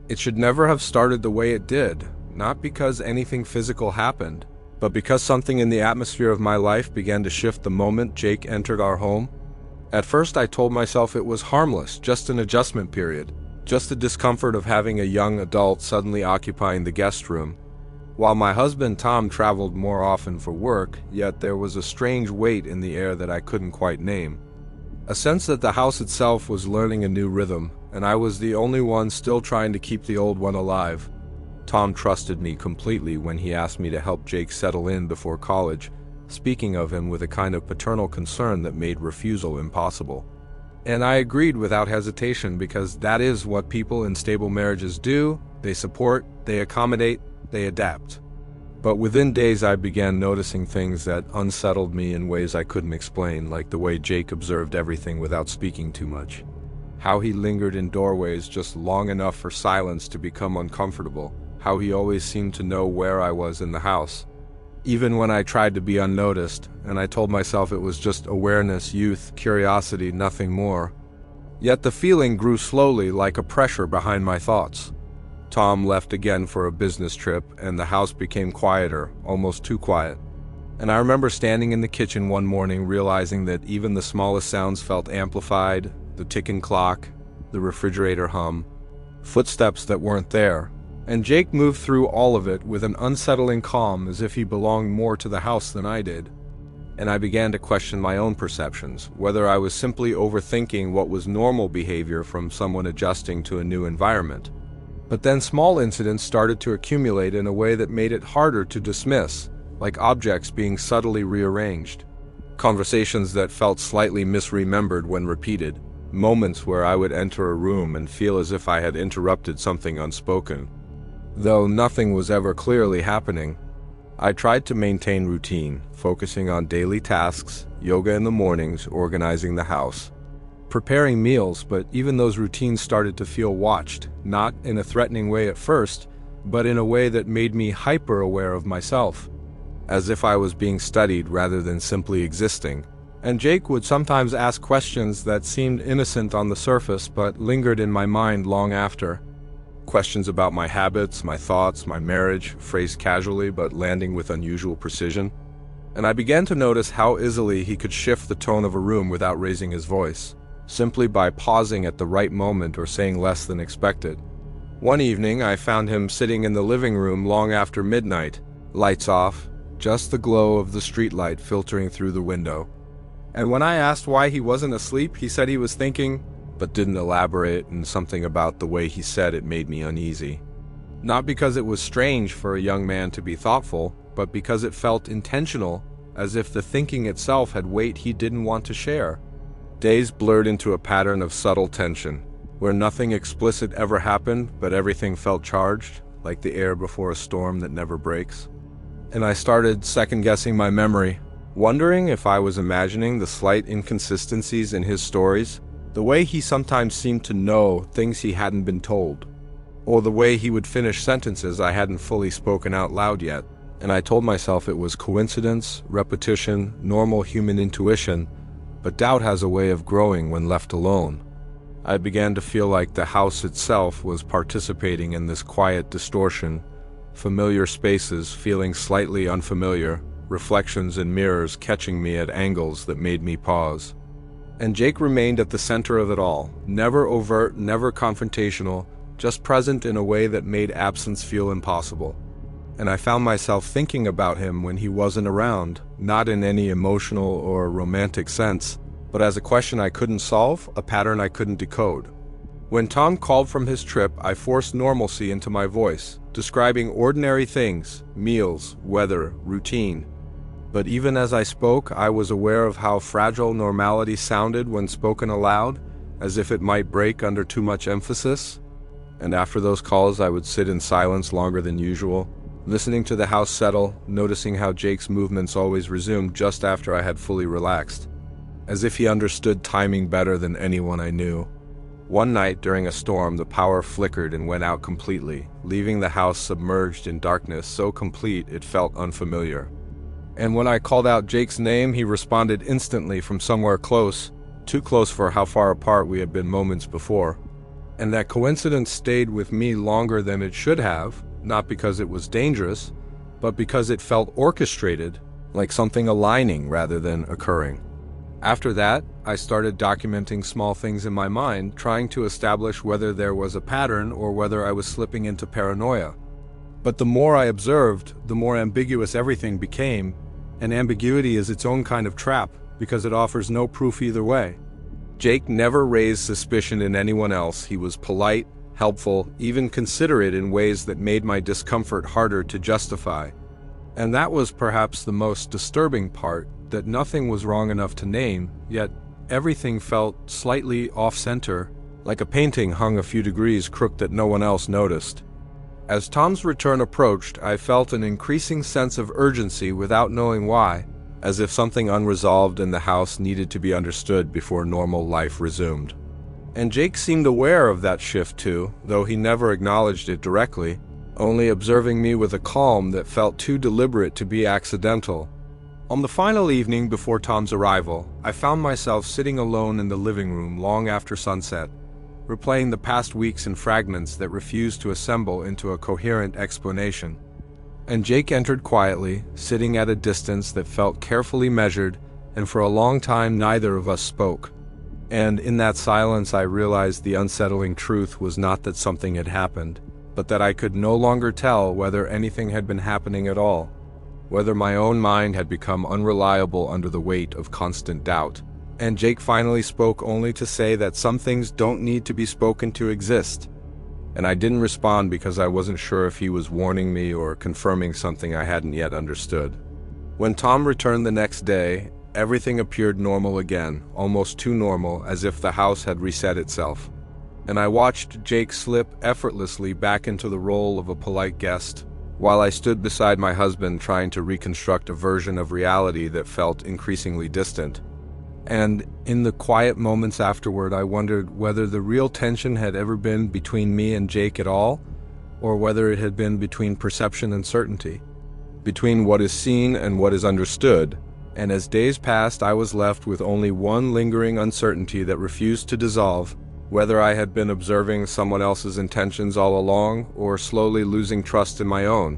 It should never have started the way it did, not because anything physical happened, but because something in the atmosphere of my life began to shift the moment Jake entered our home. At first I told myself it was harmless, just an adjustment period, just the discomfort of having a young adult suddenly occupying the guest room. While my husband Tom traveled more often for work, yet there was a strange weight in the air that I couldn't quite name. A sense that the house itself was learning a new rhythm, and I was the only one still trying to keep the old one alive. Tom trusted me completely when he asked me to help Jake settle in before college, speaking of him with a kind of paternal concern that made refusal impossible. And I agreed without hesitation because that is what people in stable marriages do. They support, they accommodate, they adapt. But within days I began noticing things that unsettled me in ways I couldn't explain, like the way Jake observed everything without speaking too much. How he lingered in doorways just long enough for silence to become uncomfortable. How he always seemed to know where I was in the house, even when I tried to be unnoticed, and I told myself it was just awareness, youth, curiosity, nothing more. Yet the feeling grew slowly, like a pressure behind my thoughts. Tom left again for a business trip, and the house became quieter, almost too quiet. And I remember standing in the kitchen one morning realizing that even the smallest sounds felt amplified, the ticking clock, the refrigerator hum, footsteps that weren't there. And Jake moved through all of it with an unsettling calm, as if he belonged more to the house than I did. And I began to question my own perceptions, whether I was simply overthinking what was normal behavior from someone adjusting to a new environment. But then small incidents started to accumulate in a way that made it harder to dismiss, like objects being subtly rearranged. Conversations that felt slightly misremembered when repeated. Moments where I would enter a room and feel as if I had interrupted something unspoken. Though nothing was ever clearly happening, I tried to maintain routine, focusing on daily tasks, yoga in the mornings, organizing the house, preparing meals, but even those routines started to feel watched, not in a threatening way at first, but in a way that made me hyper-aware of myself, as if I was being studied rather than simply existing. And Jake would sometimes ask questions that seemed innocent on the surface but lingered in my mind long after. Questions about my habits, my thoughts, my marriage, phrased casually but landing with unusual precision. And I began to notice how easily he could shift the tone of a room without raising his voice, simply by pausing at the right moment or saying less than expected. One evening, I found him sitting in the living room long after midnight, lights off, just the glow of the streetlight filtering through the window. And when I asked why he wasn't asleep, he said he was thinking, but didn't elaborate, and something about the way he said it made me uneasy. Not because it was strange for a young man to be thoughtful, but because it felt intentional, as if the thinking itself had weight he didn't want to share. Days blurred into a pattern of subtle tension, where nothing explicit ever happened, but everything felt charged, like the air before a storm that never breaks. And I started second-guessing my memory, wondering if I was imagining the slight inconsistencies in his stories, the way he sometimes seemed to know things he hadn't been told, or the way he would finish sentences I hadn't fully spoken out loud yet. And I told myself it was coincidence, repetition, normal human intuition, but doubt has a way of growing when left alone. I began to feel like the house itself was participating in this quiet distortion, familiar spaces feeling slightly unfamiliar, reflections in mirrors catching me at angles that made me pause. And Jake remained at the center of it all, never overt, never confrontational, just present in a way that made absence feel impossible. And I found myself thinking about him when he wasn't around, not in any emotional or romantic sense, but as a question I couldn't solve, a pattern I couldn't decode. When Tom called from his trip, I forced normalcy into my voice, describing ordinary things, meals, weather, routine. But even as I spoke, I was aware of how fragile normality sounded when spoken aloud, as if it might break under too much emphasis. And after those calls, I would sit in silence longer than usual, listening to the house settle, noticing how Jake's movements always resumed just after I had fully relaxed, as if he understood timing better than anyone I knew. One night during a storm, the power flickered and went out completely, leaving the house submerged in darkness so complete it felt unfamiliar. And when I called out Jake's name, he responded instantly from somewhere close, too close for how far apart we had been moments before. And that coincidence stayed with me longer than it should have, not because it was dangerous, but because it felt orchestrated, like something aligning rather than occurring. After that, I started documenting small things in my mind, trying to establish whether there was a pattern or whether I was slipping into paranoia. But the more I observed, the more ambiguous everything became, and ambiguity is its own kind of trap because it offers no proof either way. Jake never raised suspicion in anyone else. He was polite, helpful, even considerate in ways that made my discomfort harder to justify. And that was perhaps the most disturbing part, that nothing was wrong enough to name, yet everything felt slightly off-center, like a painting hung a few degrees crooked that no one else noticed. As Tom's return approached, I felt an increasing sense of urgency without knowing why, as if something unresolved in the house needed to be understood before normal life resumed. And Jake seemed aware of that shift too, though he never acknowledged it directly, only observing me with a calm that felt too deliberate to be accidental. On the final evening before Tom's arrival, I found myself sitting alone in the living room long after sunset, replaying the past weeks in fragments that refused to assemble into a coherent explanation. And Jake entered quietly, sitting at a distance that felt carefully measured, and for a long time neither of us spoke. And in that silence I realized the unsettling truth was not that something had happened, but that I could no longer tell whether anything had been happening at all, whether my own mind had become unreliable under the weight of constant doubt. And Jake finally spoke only to say that some things don't need to be spoken to exist. And I didn't respond because I wasn't sure if he was warning me or confirming something I hadn't yet understood. When Tom returned the next day, everything appeared normal again, almost too normal, as if the house had reset itself. And I watched Jake slip effortlessly back into the role of a polite guest, while I stood beside my husband trying to reconstruct a version of reality that felt increasingly distant. And in the quiet moments afterward, I wondered whether the real tension had ever been between me and Jake at all, or whether it had been between perception and certainty, between what is seen and what is understood. And as days passed, I was left with only one lingering uncertainty that refused to dissolve, whether I had been observing someone else's intentions all along or slowly losing trust in my own.